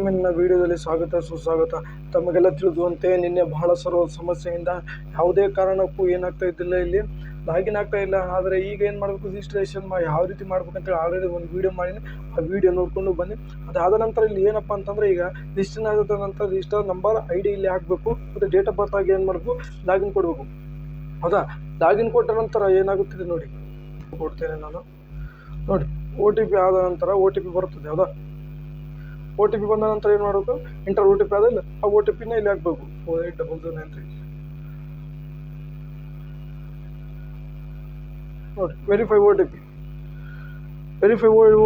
ಮತ್ತೊಮ್ಮೆ ನನ್ನ ವಿಡಿಯೋದಲ್ಲಿ ಸ್ವಾಗತ ಸುಸ್ವಾಗತ. ತಮಗೆಲ್ಲ ತಿಳಿದುವಂತೆ ನಿನ್ನೆ ಬಹಳ ಸಮಸ್ಯೆಯಿಂದ ಯಾವುದೇ ಕಾರಣಕ್ಕೂ ಏನಾಗ್ತಾ ಇದ್ದಿಲ್ಲ, ಇಲ್ಲಿ ಲಾಗಿನ್ ಆಗ್ತಾ ಇಲ್ಲ. ಆದರೆ ಈಗ ಏನು ಮಾಡಬೇಕು, ರಿಜಿಸ್ಟ್ರೇಷನ್ ಯಾವ ರೀತಿ ಮಾಡ್ಬೇಕಂತೇಳಿ ಆಲ್ರೆಡಿ ಒಂದು ವಿಡಿಯೋ ಮಾಡೀನಿ. ಆ ವಿಡಿಯೋ ನೋಡ್ಕೊಂಡು ಬನ್ನಿ. ಅದಾದ ನಂತರ ಇಲ್ಲಿ ಏನಪ್ಪ ಅಂತಂದರೆ, ಈಗ ರಿಜಿಸ್ಟ್ರೇಷನ್ ಆದ ನಂತರ ರಿಜಿಸ್ಟರ್ ನಂಬರ್ ID ಇಲ್ಲಿ ಹಾಕಬೇಕು ಮತ್ತು ಡೇಟ್ ಆಫ್ ಬರ್ತ್ ಆಗಿ ಏನು ಮಾಡಬೇಕು, ಲಾಗಿನ್ ಕೊಡಬೇಕು. ಹೌದಾ, ಲಾಗಿನ್ ಕೊಟ್ಟ ನಂತರ ಏನಾಗುತ್ತಿದೆ ನೋಡಿ, ಕೊಡ್ತೇನೆ ನಾನು. ನೋಡಿ, OTP ಆದ ನಂತರ OTP ಬರುತ್ತದೆ. ಹೌದಾ, OTP ಬಂದ ನಂತರ ಏನು ಮಾಡಬೇಕು, ಇಂಟರ್ OTP ಆದಿಲ್ಲ, ಆ OTPನ ಇಲ್ಲಿ ಹಾಕಬೇಕು. 480093 ನೋಡಿ, ವೆರಿಫೈ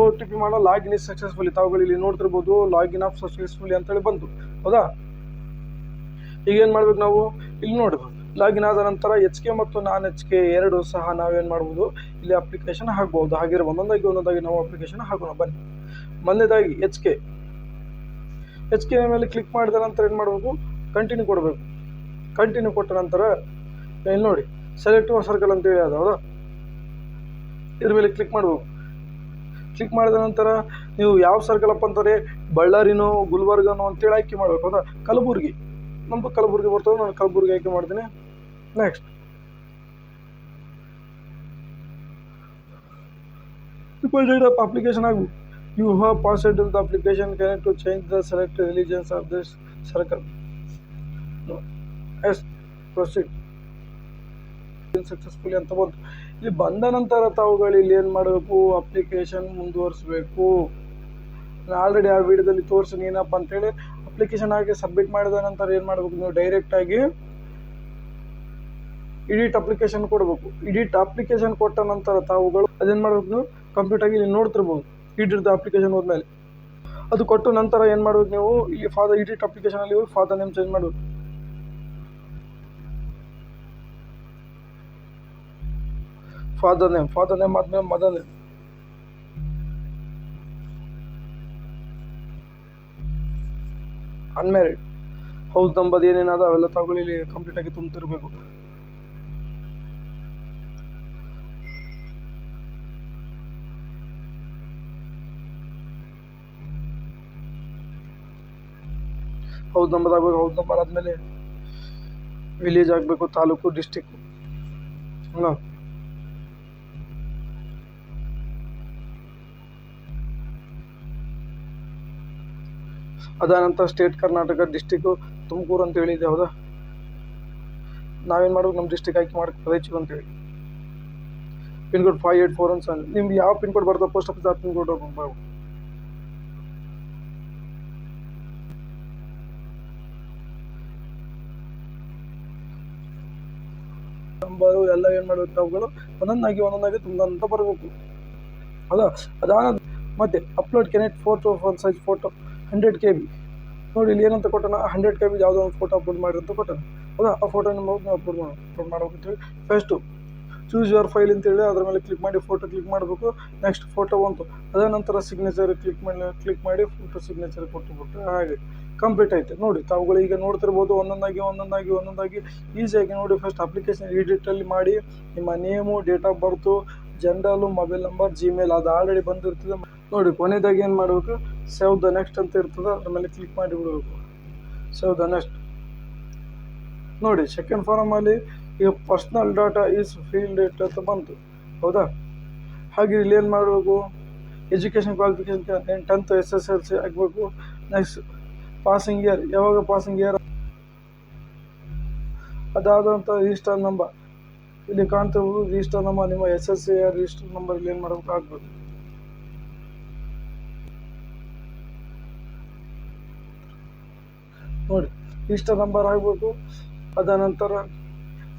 OTP ಮಾಡೋ ಲಾಗಿನ್ ಇಸ್ ಸಕ್ಸಸ್ಫುಲಿ. ತಾವುಗಳು ಇಲ್ಲಿ ನೋಡ್ತಿರ್ಬೋದು, ಲಾಗಿನ್ ಆಫ್ ಸಕ್ಸಸ್ಫುಲಿ ಅಂತೇಳಿ ಬಂತು. ಹೌದಾ, ಈಗ ಏನು ಮಾಡ್ಬೇಕು ನಾವು, ಇಲ್ಲಿ ನೋಡ್ಬೇಕು. ಲಾಗಿನ್ ಆದ ನಂತರ HK ಮತ್ತು ನಾನ್ HK ಎರಡು ಸಹ ನಾವೇನು ಮಾಡ್ಬೋದು, ಇಲ್ಲಿ ಅಪ್ಲಿಕೇಶನ್ ಹಾಕ್ಬೋದು. ಹಾಗಿರೋ ಒಂದೊಂದಾಗಿ ನಾವು ಅಪ್ಲಿಕೇಶನ್ ಹಾಕೋಣ ಬನ್ನಿ. ಮೊದಲನೇದಾಗಿ HK ಮೇಲೆ ಕ್ಲಿಕ್ ಮಾಡಿದ ನಂತರ ಏನು ಮಾಡಬೇಕು, ಕಂಟಿನ್ಯೂ ಕೊಡಬೇಕು. ಕಂಟಿನ್ಯೂ ಕೊಟ್ಟ ನಂತರ ಇಲ್ಲಿ ನೋಡಿ, ಸೆಲೆಕ್ಟ್ ಸರ್ಕಲ್ ಅಂತೇಳಿ ಅದು. ಹೌದಾ, ಇದ್ರ ಮೇಲೆ ಕ್ಲಿಕ್ ಮಾಡಬೇಕು. ಕ್ಲಿಕ್ ಮಾಡಿದ ನಂತರ ನೀವು ಯಾವ ಸರ್ಕಲ್ ಅಪ್ಪ ಅಂತಾರೆ, ಬಳ್ಳಾರಿನೋ ಗುಲ್ಬರ್ಗನೋ ಅಂತೇಳಿ ಆಯ್ಕೆ ಮಾಡಬೇಕು. ಹೌದಾ, ಕಲಬುರ್ಗಿ, ನಮ್ಮದು ಕಲಬುರ್ಗಿ ಬರ್ತದೆ, ನಾನು ಕಲಬುರ್ಗಿ ಆಯ್ಕೆ ಮಾಡ್ತೀನಿ. ನೆಕ್ಸ್ಟ್ ಡೇಟ್ ಆಫ್ ಅಪ್ಲಿಕೇಶನ್ ಆಗು. You have passed the application. Connect to change the select religions of this circle. No. Yes, proceed. Successfully ಅಂತ ಬಂತು. ಇಲ್ಲಿ ಬಂದ ನಂತರ ತಾವುಗಳು ಇಲ್ಲಿ ಏನು ಮಾಡಬೇಕು, ಅಪ್ಲಿಕೇಶನ್ ಮುಂದುವರಿಸಬೇಕು. ನಾನು ಆಲ್ರೆಡಿ ಆ ವಿಡಿಯೋದಲ್ಲಿ ತೋರಿಸಿನಿ ಏನಪ್ಪ ಅಂತೇಳಿ. ಅಪ್ಲಿಕೇಶನ್ ಆಗಿ ಸಬ್ಮಿಟ್ ಮಾಡಿದ ನಂತರ ಏನು ಮಾಡಬೇಕು, ನೀವು ಡೈರೆಕ್ಟಾಗಿ ಎಡಿಟ್ ಅಪ್ಲಿಕೇಶನ್ ಕೊಡಬೇಕು. ಎಡಿಟ್ ಅಪ್ಲಿಕೇಶನ್ ಕೊಟ್ಟ ನಂತರ ತಾವುಗಳು ಅದೇನು ಮಾಡಬೇಕು, ನೀವು ಕಂಪ್ಲೀಟ್ ಆಗಿ ಇಲ್ಲಿ ನೋಡ್ತಿರ್ಬೋದು. ಎಡಿಟ್ ಅಪ್ಲಿಕೇಶನ್ ಹೋದ್ಮೇಲೆ ಅದು ಕೊಟ್ಟು ನಂತರ ಏನು ಮಾಡಬೇಕು, ನೀವು ಇಲ್ಲಿ ಎಡಿಟ್ ಅಪ್ಲಿಕೇಶನ್ ಅಲ್ಲಿ ಫಾದರ್ ನೇಮ್ ಚೇಂಜ್ ಮಾಡಬೇಕು. ಫಾದರ್ ನೇಮ್ ಆದ್ಮೇಲೆ mother name, unmarried, house number ಏನೇನಾದ ಅವೆಲ್ಲ ತಗೊಳ್ಳಿ ಇಲ್ಲಿ ಕಂಪ್ಲೀಟ್ ಆಗಿ ತುಂಬ್ತಿರ್ಬೇಕು. ಹೌಸ್ ನಂಬರ್ ಆಗಬೇಕು. ಹೌಸ್ ನಂಬರ್ ಆದಮೇಲೆ ವಿಲೇಜ್ ಆಗಬೇಕು, ತಾಲೂಕು, ಡಿಸ್ಟಿಕ್. ಅದಾದ ನಂತರ ಸ್ಟೇಟ್ ಕರ್ನಾಟಕ, ಡಿಸ್ಟಿಕ್ಕು ತುಮಕೂರು ಅಂತ ಹೇಳಿದೆ. ಹೌದಾ, ನಾವೇನು ಮಾಡ್ಬೇಕು, ನಮ್ಮ ಡಿಸ್ಟಿಕ್ ಆಯ್ಕೆ ಮಾಡಬೇಕು ರಾಯಚೂರು ಅಂತೇಳಿ. Pin code 5841. ನಿಮ್ಗೆ ಯಾವ ಪಿನ್ ಕೋಡ್ ಬರ್ತದೆ ಪೋಸ್ಟ್ ಆಫೀಸ್, ಆ ಪಿನ್ ಕೋಡ್ ಹೋಗ್ಬೇಕು. ನಂಬರು ಎಲ್ಲ ಏನು ಮಾಡಬೇಕು, ತಾವುಗಳು ಒಂದೊಂದಾಗಿ ತುಂಬಂತ ಬರಬೇಕು. ಹೌದಾ, ಅದಾದ ಮತ್ತೆ upload connect photo phone size photo 100 KB. ನೋಡಿ ಇಲ್ಲಿ ಏನಂತ ಕೊಟ್ಟಣ, 100 KB ಯಾವುದೋ ಒಂದು ಫೋಟೋ ಅಪ್ಲೋಡ್ ಮಾಡಿ ಅಂತ ಕೊಟ್ಟಣ. ಹೌದಾ, ಆ ಫೋಟೋ ನೀವು ಅಪ್ಲೋಡ್ ಮಾಡ್ಬೇಕಂತೇಳಿ ಫಸ್ಟು ಚೂಸ್ ಯುವರ್ ಫೈಲ್ ಅಂತೇಳಿ ಅದ್ರ ಮೇಲೆ ಕ್ಲಿಕ್ ಮಾಡಿ ಫೋಟೋ ಕ್ಲಿಕ್ ಮಾಡಬೇಕು. ನೆಕ್ಸ್ಟ್ ಫೋಟೋ ಬಂತು, ಅದ ನಂತರ ಸಿಗ್ನೇಚರ್ ಕ್ಲಿಕ್ ಮಾಡಿ ಫೋಟೋ ಸಿಗ್ನೇಚರ್ ಕೊಟ್ಟುಬಿಟ್ಟು ಹಾಗೆ ಕಂಪ್ಲೀಟ್ ಆಯ್ತು. ನೋಡಿ, ತಾವುಗಳು ಈಗ ನೋಡ್ತಿರ್ಬೋದು, ಒಂದೊಂದಾಗಿ ಈಸಿಯಾಗಿ ನೋಡಿ. ಫಸ್ಟ್ ಅಪ್ಲಿಕೇಶನ್ ಎಡಿಟಲ್ಲಿ ಮಾಡಿ, ನಿಮ್ಮ name, date of birth, general, mobile number, Gmail ಅದು ಆಲ್ರೆಡಿ ಬಂದಿರ್ತದೆ. ನೋಡಿ, ಕೊನೆಯದಾಗಿ ಏನು ಮಾಡಬೇಕು, ಸೇವ್ ದ ನೆಕ್ಸ್ಟ್ ಅಂತ ಇರ್ತದೆ, ಅದ್ರ ಮೇಲೆ ಕ್ಲಿಕ್ ಮಾಡಿ ಬಿಡಬೇಕು. Save the next. ನೋಡಿ, ಸೆಕೆಂಡ್ ಫಾರಮಲ್ಲಿ ಈಗ personal data is field date ಅಂತ ಬಂತು. ಹೌದಾ, ಹಾಗೆ ಇಲ್ಲಿ ಏನು ಮಾಡಬೇಕು, ಎಜುಕೇಷನ್ ಕ್ವಾಲಿಫಿಕೇಷನ್ 10th SSLC ಆಗಬೇಕು. ನೆಕ್ಸ್ಟ್ ಪಾಸಿಂಗ್ ಇಯರ್, ಯಾವಾಗ ಪಾಸಿಂಗ್ ಇಯರ್. ಅದಾದಂಥ ರಿಜಿಸ್ಟರ್ ನಂಬರ್ ಇಲ್ಲಿ ಕಾಣ್ತಿರ್ಬೋದು. ರಿಜಿಸ್ಟರ್ ನಂಬರ್ ನಿಮ್ಮ SSC ರಿಜಿಸ್ಟರ್ ನಂಬರ್ ಇಲ್ಲಿ ಏನು ಮಾಡಬೇಕು, ಹಾಕ್ಬೇಕು. ನೋಡಿ, ರಿಜಿಸ್ಟರ್ ನಂಬರ್ ಆಗಬೇಕು. ಅದ ನಂತರ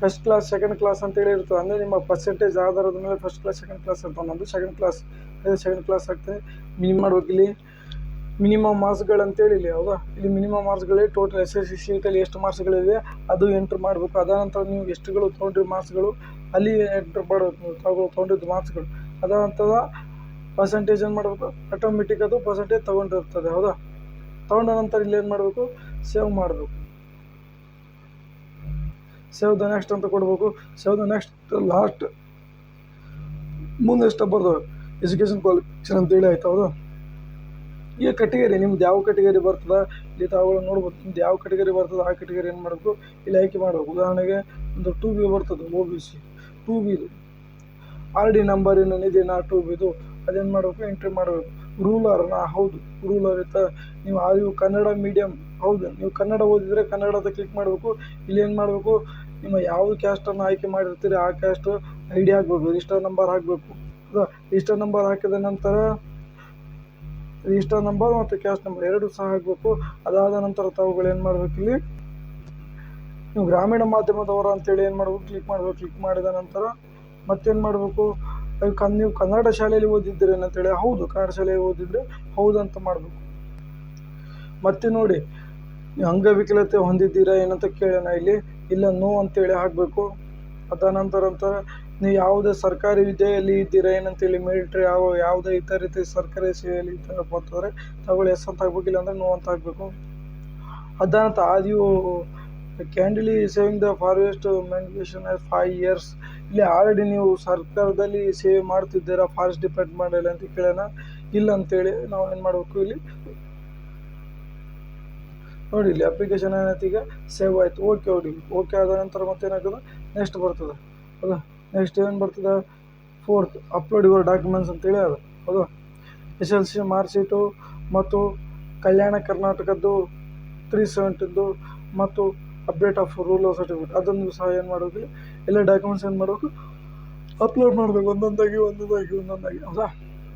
ಫಸ್ಟ್ ಕ್ಲಾಸ್, ಸೆಕೆಂಡ್ ಕ್ಲಾಸ್ ಅಂತೇಳಿ ಇರ್ತದೆ. ಅಂದರೆ ನಿಮ್ಮ ಪರ್ಸೆಂಟೇಜ್ ಆಧಾರದ ಮೇಲೆ ಫಸ್ಟ್ ಕ್ಲಾಸ್, ಸೆಕೆಂಡ್ ಕ್ಲಾಸ್ ಇರ್ತದೆ. ನಮ್ಮದು ಸೆಕೆಂಡ್ ಕ್ಲಾಸ್ ಆಗ್ತದೆ. ಮಾಡ್ಬೇಕು ಇಲ್ಲಿ ಮಿನಿಮಮ್ ಮಾರ್ಕ್ಸ್ಗಳಂತೇಳಿ ಇಲ್ಲಿ. ಹೌದಾ, ಇಲ್ಲಿ ಮಿನಿಮಮ್ ಮಾರ್ಕ್ಸ್ಗಳೇ ಟೋಟಲ್ SSC ಶೀಟಲ್ಲಿ ಎಷ್ಟು ಮಾರ್ಕ್ಸ್ಗಳಿವೆ ಅದು ಎಂಟ್ರ್ ಮಾಡಬೇಕು. ಅದಾದ ನಂತರ ನೀವು ಎಷ್ಟುಗಳು ತೊಗೊಂಡ್ರಿ ಮಾರ್ಕ್ಸ್ಗಳು ಅಲ್ಲಿ ಎಂಟ್ರ್ ಮಾಡಬೇಕು, ನೀವು ತೊಗೊಂಡಿದ್ದು ಮಾರ್ಕ್ಸ್ಗಳು. ಅದಾದ ನಂತರ ಪರ್ಸೆಂಟೇಜ್ ಏನು ಮಾಡಬೇಕು, ಆಟೋಮೆಟಿಕ್ ಅದು ಪರ್ಸೆಂಟೇಜ್ ತೊಗೊಂಡಿರ್ತದೆ. ಹೌದಾ, ತೊಗೊಂಡ ನಂತರ ಇಲ್ಲಿ ಏನು ಮಾಡಬೇಕು, ಸೇವ್ ಮಾಡಬೇಕು. ಸೇವ್ ದ ನೆಕ್ಸ್ಟ್ ಅಂತ ಕೊಡಬೇಕು. ಸೇವ್ ದ ನೆಕ್ಸ್ಟ್ ಲಾಸ್ಟ್ ಮುಂದೆ ಎಷ್ಟು ಬರ್ದು ಎಜುಕೇಷನ್ ಕ್ವಾಲಿಫಿಕೇಷನ್ ಅಂತೇಳಿ ಆಯ್ತು. ಹೌದಾ, ಈಗ ಕಟಗರಿ ನಿಮ್ದು ಯಾವ ಕಟಗರಿ ಬರ್ತದೆ ಇಲ್ಲಿ ತಾವುಗಳು ನೋಡ್ಬೋದು. ನಿಮ್ದು ಯಾವ ಕಟಗರಿ ಬರ್ತದೆ ಆ ಕಟಗರಿ ಏನು ಮಾಡಬೇಕು ಇಲ್ಲಿ ಆಯ್ಕೆ ಮಾಡಬೇಕು. ಉದಾಹರಣೆಗೆ ಒಂದು 2B ಬರ್ತದೆ, OBC 2Bದು RD ನಂಬರ್ ಏನಿದೆ ನಾ 2Bದು ಅದೇನು ಮಾಡಬೇಕು ಎಂಟ್ರಿ ಮಾಡಬೇಕು. ರೂಲರ್ನ ಹೌದು ರೂಲರ್ ಇತ್ತ ನೀವು ನೀವು ಕನ್ನಡ ಮೀಡಿಯಮ್ ಹೌದು ನೀವು ಕನ್ನಡ ಓದಿದರೆ ಕನ್ನಡದ ಕ್ಲಿಕ್ ಮಾಡಬೇಕು. ಇಲ್ಲಿ ಏನು ಮಾಡಬೇಕು ನಿಮ್ಮ ಯಾವ ಕ್ಯಾಸ್ಟನ್ನು ಆಯ್ಕೆ ಮಾಡಿರ್ತೀರಿ ಆ ಕ್ಯಾಸ್ಟ್ ID ಹಾಕಬೇಕು, ರಿಜಿಸ್ಟರ್ ನಂಬರ್ ಹಾಕಬೇಕು. ರಿಜಿಸ್ಟರ್ ನಂಬರ್ ಹಾಕಿದ ನಂತರ ರಿಜಿಸ್ಟರ್ ನಂಬರ್ ಮತ್ತು ಕ್ಯಾಸ್ಟ್ ನಂಬರ್ ಎರಡು ಸಹ ಹಾಕಬೇಕು. ಅದಾದ ನಂತರ ತಾವುಗಳು ಏನು ಮಾಡಬೇಕು ಇಲ್ಲಿ ನೀವು ಗ್ರಾಮೀಣ ಮಾಧ್ಯಮದವರು ಅಂತೇಳಿ ಏನು ಮಾಡಬೇಕು ಕ್ಲಿಕ್ ಮಾಡಬೇಕು. ಕ್ಲಿಕ್ ಮಾಡಿದ ನಂತರ ಮತ್ತೇನು ಮಾಡಬೇಕು ನೀವು ಕನ್ನಡ ಶಾಲೆಯಲ್ಲಿ ಓದಿದ್ದೀರಿ ಅಂತೇಳಿ ಹೌದು ಕನ್ನಡ ಶಾಲೆಯಲ್ಲಿ ಓದಿದ್ರೆ ಹೌದು ಅಂತ ಮಾಡಬೇಕು. ಮತ್ತೆ ನೋಡಿ ನೀವು ಅಂಗವಿಕಲತೆ ಹೊಂದಿದ್ದೀರಾ ಏನಂತ ಕೇಳೋಣ ಇಲ್ಲಿ ಇಲ್ಲ ನೋ ಅಂತೇಳಿ ಹಾಕಬೇಕು. ಅದ ನಂತರ ನೀವು ಯಾವುದೇ ಸರ್ಕಾರಿ ಹುದ್ದೆಯಲ್ಲಿ ಇದ್ದೀರಾ ಏನಂತೇಳಿ ಮಿಲಿಟ್ರಿ ಯಾವುದೇ ಇತರ ರೀತಿ ಸರ್ಕಾರಿ ಸೇವೆಯಲ್ಲಿ ಇದ್ದಾರಪ್ಪ ಅಂತಂದರೆ ತಾವುಗಳು ಎಸ್ ಅಂತ ಹಾಕ್ಬೇಕು, ಇಲ್ಲಾಂದರೆ ನೋ ಅಂತ ಹಾಕಬೇಕು. ಅದ ನಂತರ ಆದಿಯು ಕ್ಯಾಂಡಲಿ ಸೇವಿಂಗ್ ದ ಫಾರೆಸ್ಟ್ ಮ್ಯಾನ್ಯುಫೇಷನ್ 5 years ಇಲ್ಲಿ ಆಲ್ರೆಡಿ ನೀವು ಸರ್ಕಾರದಲ್ಲಿ ಸೇವೆ ಮಾಡ್ತಿದ್ದೀರಾ ಫಾರೆಸ್ಟ್ ಡಿಪಾರ್ಟ್ಮೆಂಟಲ್ಲಿ ಅಂತ ಕೇಳೋಣ. ಇಲ್ಲ ಅಂತೇಳಿ ನಾವು ಏನು ಮಾಡಬೇಕು ಇಲ್ಲಿ ನೋಡಿ ಇಲ್ಲಿ ಅಪ್ಲಿಕೇಶನ್ ಏನೈತಿ ಈಗ ಸೇವ್ ಆಯಿತು. ಓಕೆ ಹೊಡಿ. ಓಕೆ ಆದ ನಂತರ ಮತ್ತೇನಾಗ್ತದೆ ನೆಕ್ಸ್ಟ್ ಬರ್ತದೆ ಹೌದಾ. ನೆಕ್ಸ್ಟ್ ಏನು ಬರ್ತದೆ 4th ಅಪ್ಲೋಡ್ ಯುವರ್ ಡಾಕ್ಯುಮೆಂಟ್ಸ್ ಅಂತೇಳಿ ಅದು ಹೌದು. SSLC ಮಾರ್ಕ್ ಶೀಟು ಮತ್ತು ಕಲ್ಯಾಣ ಕರ್ನಾಟಕದ್ದು 370 ಮತ್ತು ಅಪ್ಡೇಟ್ ಆಫ್ ರೂರಲ್ ಸರ್ಟಿಫಿಕೇಟ್ ಅದನ್ನು ಸಹ ಏನು ಮಾಡಬೇಕು ಎಲ್ಲ ಡಾಕ್ಯುಮೆಂಟ್ಸ್ ಏನು ಮಾಡಬೇಕು ಅಪ್ಲೋಡ್ ಮಾಡಬೇಕು ಒಂದೊಂದಾಗಿ ಹೌದಾ.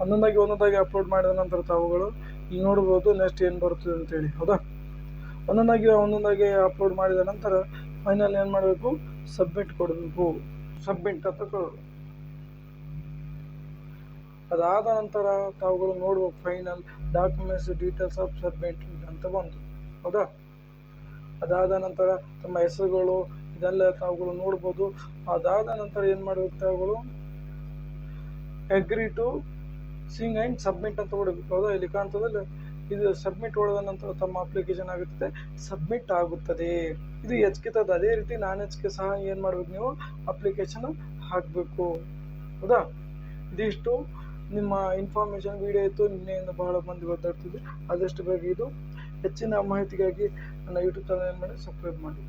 ಒಂದೊಂದಾಗಿ ಅಪ್ಲೋಡ್ ಮಾಡಿದ ನಂತರ ತಾವುಗಳು ಇಲ್ಲಿ ನೋಡ್ಬೋದು ನೆಕ್ಸ್ಟ್ ಏನು ಬರ್ತದೆ ಅಂತೇಳಿ ಹೌದಾ. ಒಂದೊಂದಾಗಿ ಅಪ್ಲೋಡ್ ಮಾಡಿದ ನಂತರ ಫೈನಲ್ ಏನು ಮಾಡಬೇಕು ಸಬ್ಮಿಟ್ ಕೊಡಬೇಕು. ಸಬ್ಮಿಟ್ ಅಂತ ಕೊಡಬೇಕು. ಅದಾದ ನಂತರ ತಾವುಗಳು ನೋಡ್ಬೇಕು final documents details of submit ಅಂತ ಬಂತು ಹೌದಾ. ಅದಾದ ನಂತರ ತಮ್ಮ ಹೆಸರುಗಳು ಇದೆಲ್ಲ ತಾವುಗಳು ನೋಡ್ಬೋದು. ಅದಾದ ನಂತರ ಏನು ಮಾಡಬೇಕು ತಾವುಗಳು ಅಗ್ರಿ ಟು ಸಿಂಗ್ ಆ್ಯಂಡ್ ಸಬ್ಮಿಟ್ ಅಂತ ಕೊಡಬೇಕು ಹೌದಾ. ಇಲ್ಲಿ ಕಾಣ್ತದಲ್ಲ ಇದು ಸಬ್ಮಿಟ್ ಹೊಡೆದ ನಂತರ ತಮ್ಮ ಅಪ್ಲಿಕೇಶನ್ ಆಗುತ್ತದೆ ಸಬ್ಮಿಟ್ ಆಗುತ್ತದೆ. ಇದು HK ಅದೇ ರೀತಿ ನಾನ್ HK ಸಹ ಏನು ಮಾಡಬೇಕು ನೀವು ಅಪ್ಲಿಕೇಶನ್ ಹಾಕಬೇಕು ಹೌದಾ. ಇದಿಷ್ಟು ನಿಮ್ಮ ಇನ್ಫಾರ್ಮೇಷನ್ ವಿಡಿಯೋ ಇತ್ತು. ನಿನ್ನೆಯಿಂದ ಬಹಳ ಮಂದಿ ಗೊತ್ತಾಗ್ತಿದೆ. ಆದಷ್ಟು ಬೇಗ ಇದು ಹೆಚ್ಚಿನ ಮಾಹಿತಿಗಾಗಿ ನನ್ನ ಯೂಟ್ಯೂಬ್ ಚಾನಲ್ ಏನು ಮಾಡಿ ಸಬ್ಸ್ಕ್ರೈಬ್ ಮಾಡಿ.